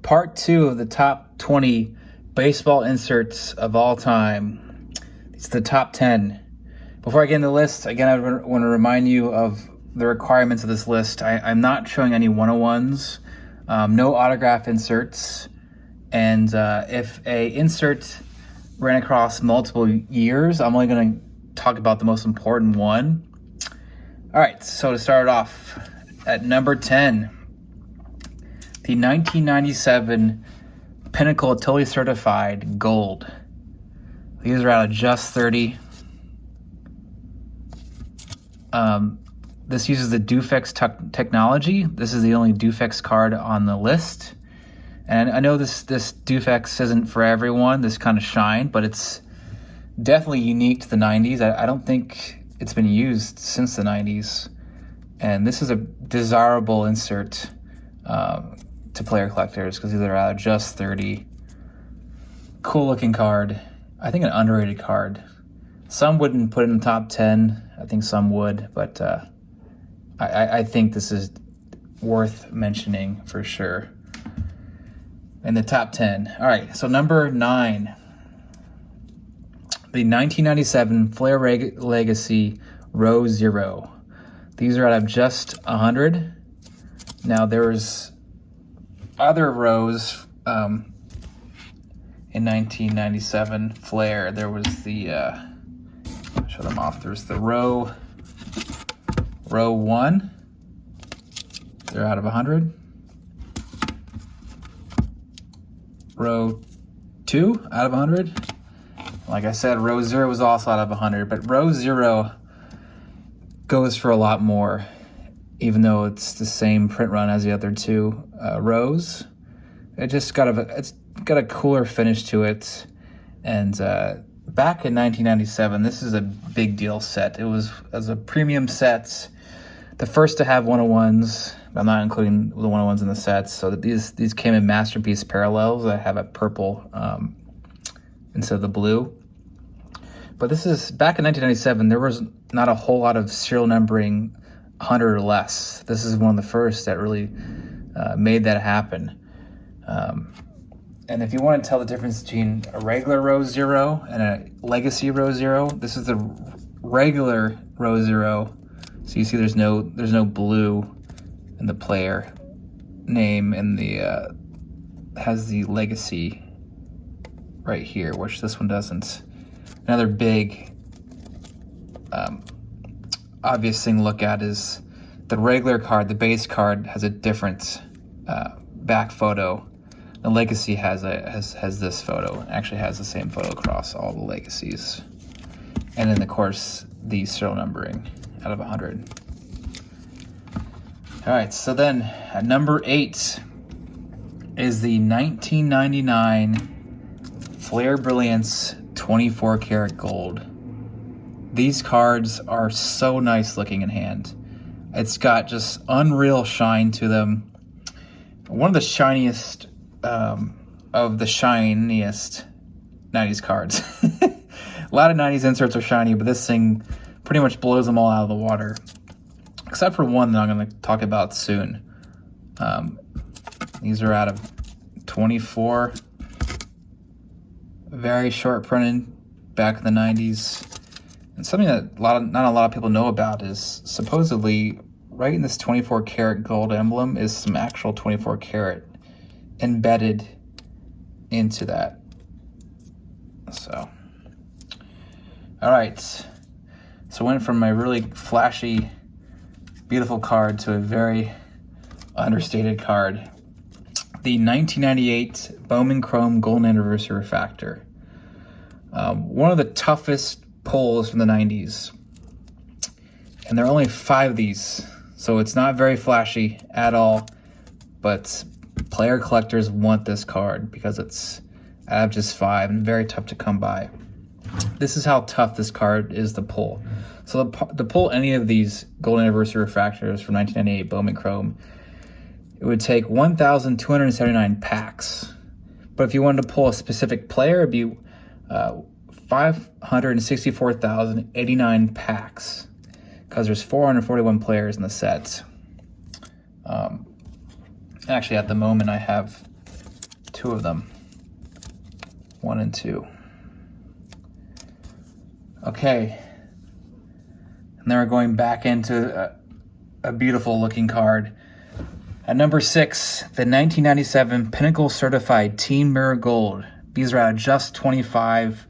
part 2 of the top 20 baseball inserts of all time. It's the top 10. Before I get into the list, again, I want to remind you of the requirements of this list. I'm not showing any 101s, no autograph inserts, and if a insert ran across multiple years, I'm only going to talk about the most important one. All right, so to start it off, at number 10, the 1997 Pinnacle Totally Certified Gold. These are out of Just 30. This uses the Dufex technology. This is the only Dufex card on the list. And I know this Dufex isn't for everyone, this kind of shine, but it's definitely unique to the 90s. I don't think it's been used since the 90s. And this is a desirable insert to player collectors because these are out of Just 30. Cool looking card. I think an underrated card. Some wouldn't put it in the top 10. I think some would, but I think this is worth mentioning for sure. In the top 10. All right, so number 9. The 1997 Flair Legacy Row Zero. These are out of Just 100. Now there's other rows in 1997 Flair. There was the show them off. There's the row 1. They're out of 100. Row 2 out of 100. Like I said, row 0 was also out of 100, but row 0 goes for a lot more, even though it's the same print run as the other two rows. It's got a cooler finish to it. And back in 1997, this is a big deal set. It was as a premium set, the first to have 101s. I'm not including the 101s in the sets. So that these came in Masterpiece parallels that have a purple instead of the blue. But this is back in 1997. There was not a whole lot of serial numbering 100 or less. This is one of the first that really made that happen. And if you want to tell the difference between a regular row 0 and a legacy row 0, this is the regular row 0. So you see there's no blue in the player name, and the has the legacy right here, which this one doesn't. Another big obvious thing to look at is the regular card, the base card, has a different back photo. The legacy has this photo. It actually has the same photo across all the legacies. And then, of course, the serial numbering out of 100. All right, so then at number 8 is the 1999 Flair Brilliance 24 karat gold. These cards are so nice looking in hand. It's got just unreal shine to them. One of the shiniest of the shiniest 90s cards. A lot of 90s inserts are shiny, but this thing pretty much blows them all out of the water. Except for one that I'm going to talk about soon. These are out of 24. Very short printed back in the 90s. And something that not a lot of people know about is supposedly right in this 24 karat gold emblem is some actual 24 karat embedded into that. So, all right. So went from a really flashy, beautiful card to a very understated card. The 1998 Bowman Chrome Golden Anniversary Refractor. One of the toughest pulls from the 90s. And there are only 5 of these, so it's not very flashy at all. But player collectors want this card because it's out of just 5 and very tough to come by. This is how tough this card is to pull. So to pull any of these Golden Anniversary Refractors from 1998 Bowman Chrome, it would take 1,279 packs. But if you wanted to pull a specific player, it'd be 564,089 packs because there's 441 players in the set. Actually, at the moment, I have two of them. 1 and 2. Okay. And then we're going back into a beautiful looking card. At number 6, the 1997 Pinnacle Certified Team Mirror Gold. These are at just 25.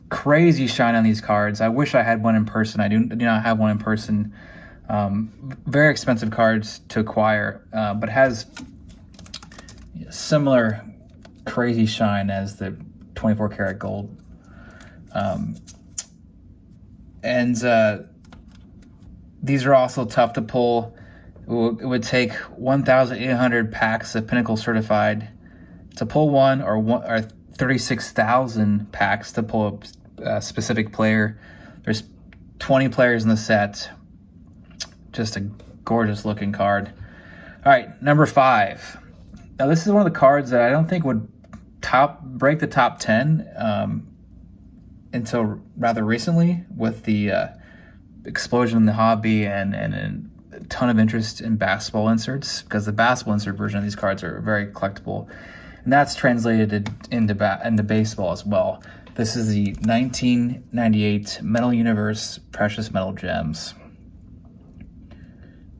Crazy shine on these cards. I wish I had one in person. I do not have one in person. Very expensive cards to acquire, but has similar crazy shine as the 24 karat gold. These are also tough to pull. It would take 1,800 packs of Pinnacle Certified to pull one, or 36,000 packs to pull a specific player. There's 20 players in the set. Just a gorgeous looking card. All right, number 5. Now this is one of the cards that I don't think would break the top 10 until rather recently, with the explosion in the hobby and a ton of interest in basketball inserts, because the basketball insert version of these cards are very collectible, and that's translated into baseball as well. This is the 1998 Metal Universe Precious Metal Gems.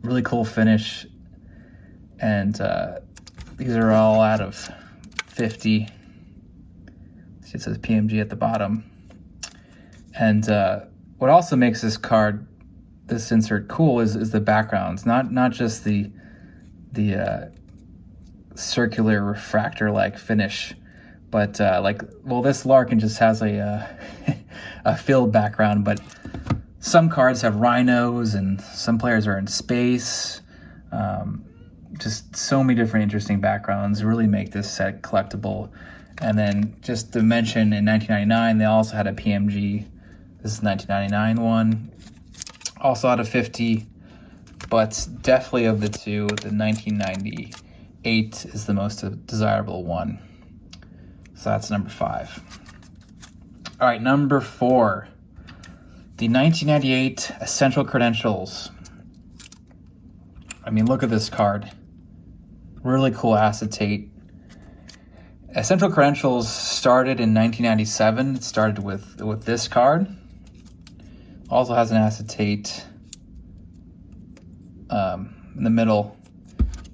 Really cool finish, and these are all out of 50. It says PMG at the bottom. And what also makes this insert cool is the backgrounds, not just the circular refractor-like finish, but this Larkin just has a filled background, but some cards have rhinos, and some players are in space. Just so many different interesting backgrounds really make this set collectible. And then just to mention, in 1999, they also had a PMG. This is 1999 one. Also out of 50, but definitely of the two, the 1998 is the most desirable one. So that's number 5. All right, number 4. The 1998 Essential Credentials. I mean, look at this card. Really cool acetate. Essential Credentials started in 1997. It started with this card. Also has an acetate in the middle.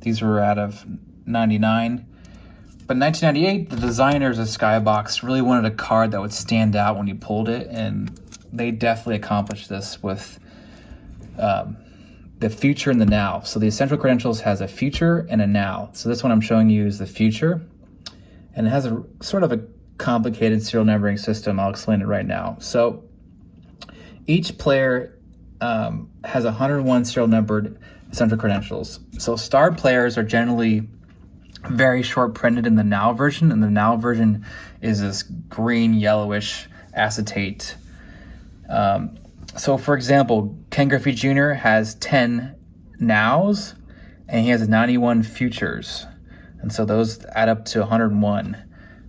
These were out of 99. But in 1998, the designers of Skybox really wanted a card that would stand out when you pulled it, and they definitely accomplished this with the future and the now. So the Essential Credentials has a future and a now. So this one I'm showing you is the future, and it has a sort of a complicated serial numbering system. I'll explain it right now. So each player has 101 serial numbered Essential Credentials. So star players are generally very short printed in the now version, and the now version is this green yellowish acetate. So for example, Ken Griffey Jr. has 10 nows, and he has 91 futures, and so those add up to 101.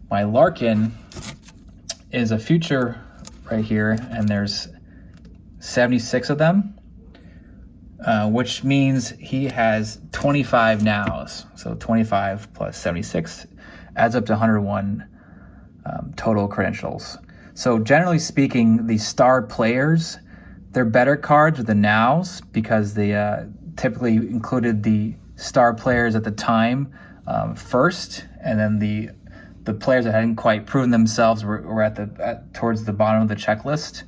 My Larkin is a future right here, and there's 76 of them, which means he has 25 nows. So 25 plus 76 adds up to 101 total credentials. So generally speaking, the star players, they're better cards with the nows, because they typically included the star players at the time first, and then the players that hadn't quite proven themselves were towards the bottom of the checklist.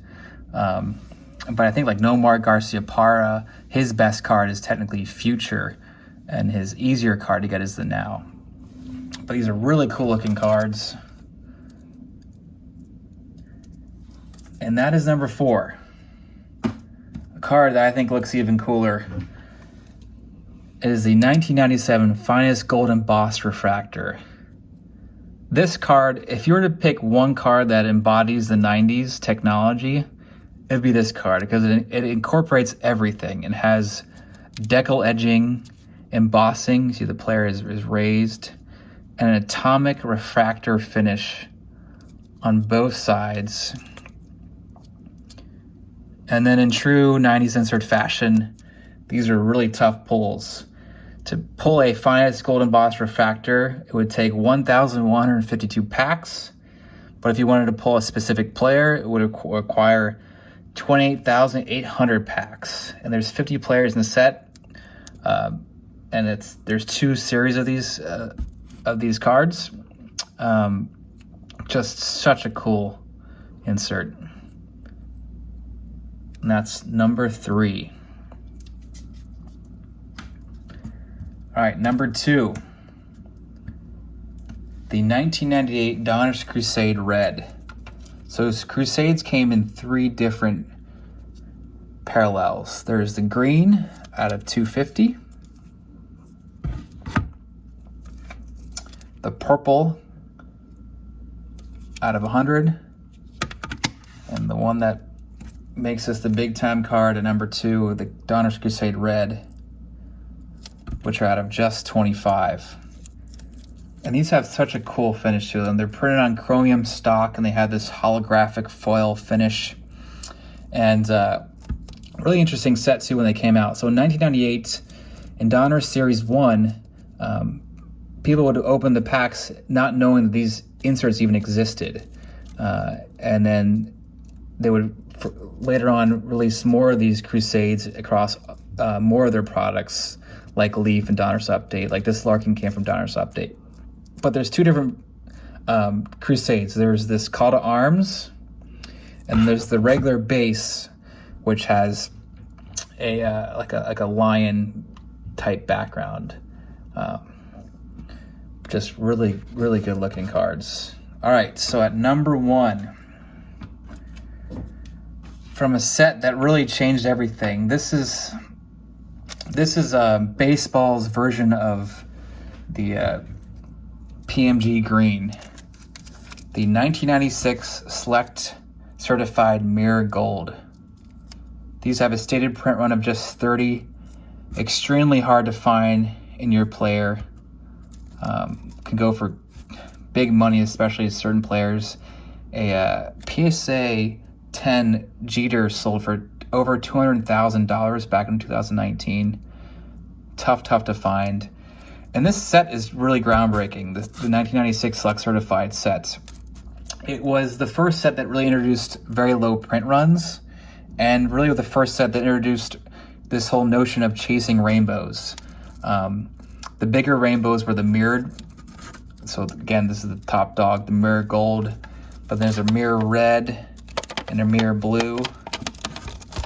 But I think like Nomar Garciaparra, his best card is technically future, and his easier card to get is the now. But these are really cool looking cards. And that is number 4. A card that I think looks even cooler is the 1997 Finest Gold Embossed Refractor. This card, if you were to pick one card that embodies the 90s technology, it'd be this card, because it incorporates everything. It has decal edging, embossing, see the player is raised, and an atomic refractor finish on both sides. And then in true 90s insert fashion, these are really tough pulls. To pull a Finest Gold Embossed Refractor, it would take 1,152 packs. But if you wanted to pull a specific player, it would require 28,800 packs. And there's 50 players in the set. And there's 2 series of these cards. Just such a cool insert. And that's number 3. All right, number 2. The 1998 Donruss Crusade Red. So Crusades came in 3 different parallels. There's the green out of 250. The purple out of 100. And the one that makes this the big time card at number 2, the Donruss Crusade Red, which are out of just 25. And these have such a cool finish to them. They're printed on chromium stock, and they have this holographic foil finish. And really interesting set, too, when they came out. So in 1998, in Donruss Series 1, people would open the packs not knowing that these inserts even existed. And then they would later on release more of these Crusades across more of their products, like Leaf and Donruss Update. Like this Larkin came from Donruss Update. But there's 2 different Crusades. There's this Call to Arms, and there's the regular base, which has a like a lion type background. Just really, really good looking cards. All right, so at number 1, from a set that really changed everything. This is baseball's version of the PMG Green, the 1996 Select Certified Mirror Gold. These have a stated print run of just 30. Extremely hard to find in your player. Can go for big money, especially certain players. A PSA 10 Jeter sold for over $200,000 back in 2019. Tough to find. And this set is really groundbreaking, the 1996 Select Certified set. It was the first set that really introduced very low print runs, and really the first set that introduced this whole notion of chasing rainbows. The bigger rainbows were the mirrored. So again, this is the top dog, the mirror gold, but there's a mirror red and a mirror blue.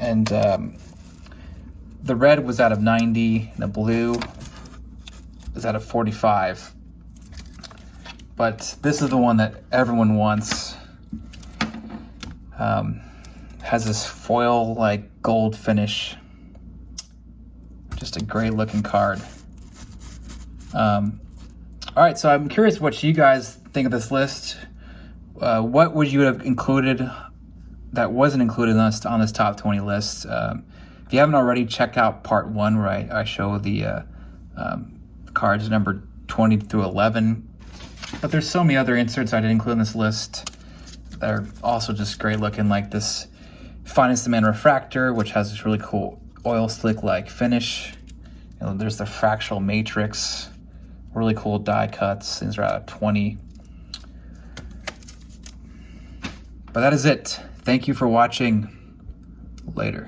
And the red was out of 90, and the blue is out of 45. But this is the one that everyone wants. Has this foil-like gold finish. Just a great looking card. All right, so I'm curious what you guys think of this list. What would you have included that wasn't included on this top 20 list? If you haven't already, check out part 1 where I show the cards number 20 through 11. But there's so many other inserts I didn't include in this list that are also just great looking, like this Finest Demand Refractor, which has this really cool oil slick-like finish. You know, there's the Fractal Matrix, really cool die cuts. These are out of 20. But that is it. Thank you for watching. Later.